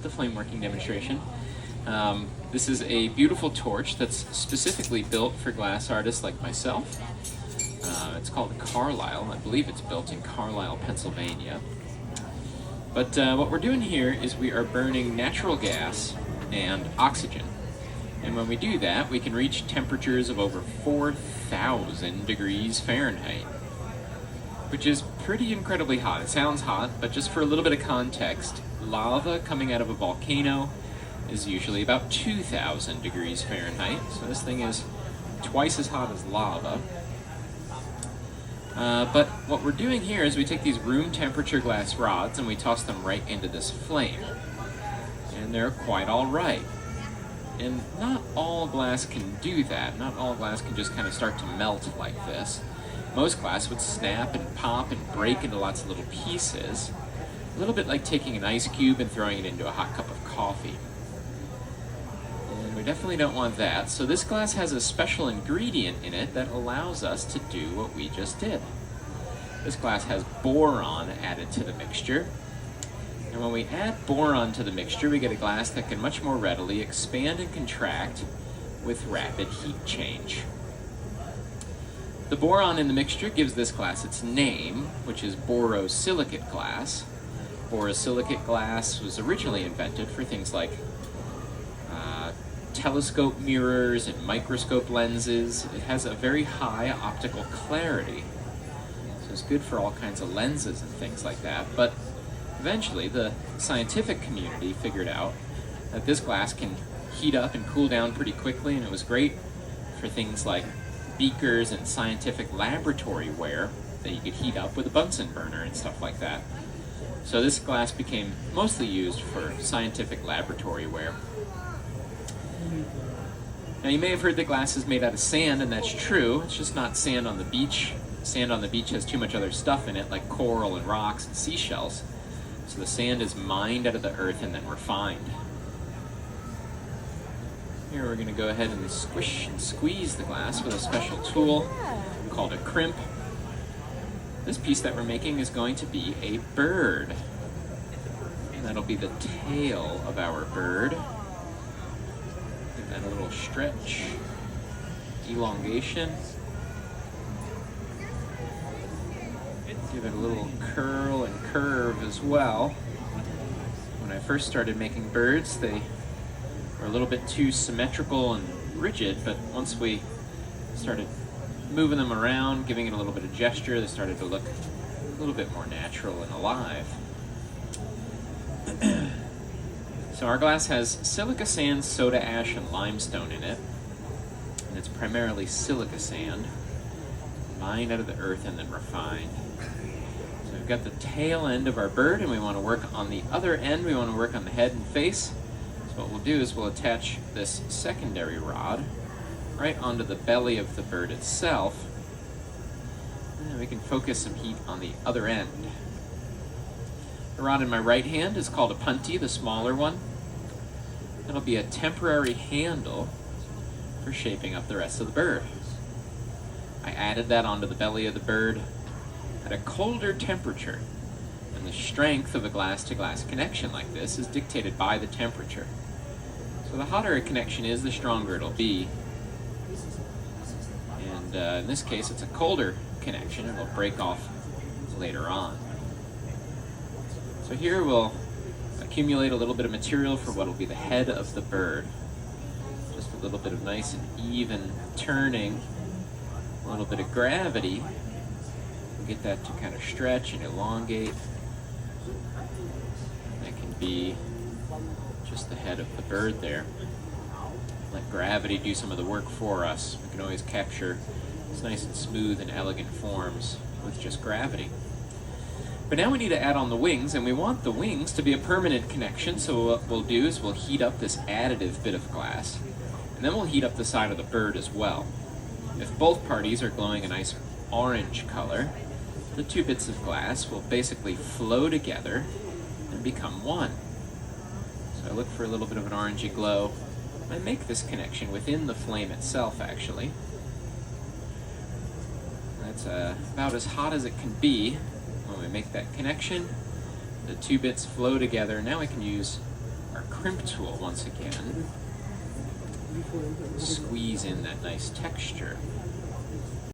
the flame working demonstration. This is a beautiful torch that's specifically built for glass artists like myself. It's called Carlisle. I believe it's built in Carlisle, Pennsylvania. But what we're doing here is we are burning natural gas and oxygen. And when we do that, we can reach temperatures of over 4,000 degrees Fahrenheit, which is pretty incredibly hot. It sounds hot, but just for a little bit of context, lava coming out of a volcano is usually about 2,000 degrees Fahrenheit. So this thing is twice as hot as lava. But what we're doing here is we take these room temperature glass rods and we toss them right into this flame. And they're quite all right. And not all glass can do that. Not all glass can just kind of start to melt like this. Most glass would snap and pop and break into lots of little pieces. A little bit like taking an ice cube and throwing it into a hot cup of coffee. And we definitely don't want that. So this glass has a special ingredient in it that allows us to do what we just did. This glass has boron added to the mixture. And when we add boron to the mixture, we get a glass that can much more readily expand and contract with rapid heat change. The boron in the mixture gives this glass its name, which is borosilicate glass. Borosilicate glass was originally invented for things like telescope mirrors and microscope lenses. It has a very high optical clarity, so it's good for all kinds of lenses and things like that. But eventually, the scientific community figured out that this glass can heat up and cool down pretty quickly, and it was great for things like beakers and scientific laboratory ware that you could heat up with a Bunsen burner and stuff like that. So this glass became mostly used for scientific laboratory ware. Now you may have heard that glass is made out of sand, and that's true. It's just not sand on the beach. Sand on the beach has too much other stuff in it, like coral and rocks and seashells. So the sand is mined out of the earth and then refined. Here we're going to go ahead and squish and squeeze the glass with a special tool called a crimp. This piece that we're making is going to be a bird. And that'll be the tail of our bird. Give that a little stretch, elongation. Give it a little curl and curve as well. When I first started making birds, they were a little bit too symmetrical and rigid, but once we started moving them around, giving it a little bit of gesture, they started to look a little bit more natural and alive. So our glass has silica sand, soda ash, and limestone in it, and it's primarily silica sand, mined out of the earth and then refined. So we've got the tail end of our bird, and we want to work on the other end. We want to work on the head and face. So what we'll do is we'll attach this secondary rod right onto the belly of the bird itself, and we can focus some heat on the other end. The rod in my right hand is called a punty, the smaller one. It'll be a temporary handle for shaping up the rest of the bird. I added that onto the belly of the bird at a colder temperature, and the strength of a glass-to-glass connection like this is dictated by the temperature. So the hotter a connection is, the stronger it'll be. And in this case, it's a colder connection. It'll break off later on. So here we'll accumulate a little bit of material for what will be the head of the bird. Just a little bit of nice and even turning, a little bit of gravity. We'll get that to kind of stretch and elongate. That can be just the head of the bird there. Let gravity do some of the work for us. We can always capture these nice and smooth and elegant forms with just gravity. But now we need to add on the wings, and we want the wings to be a permanent connection, so what we'll do is we'll heat up this additive bit of glass, and then we'll heat up the side of the bird as well. If both parties are glowing a nice orange color, the two bits of glass will basically flow together and become one. So I look for a little bit of an orangey glow. I make this connection within the flame itself, actually. That's about as hot as it can be. When we make that connection, the two bits flow together. Now we can use our crimp tool once again. Squeeze in that nice texture.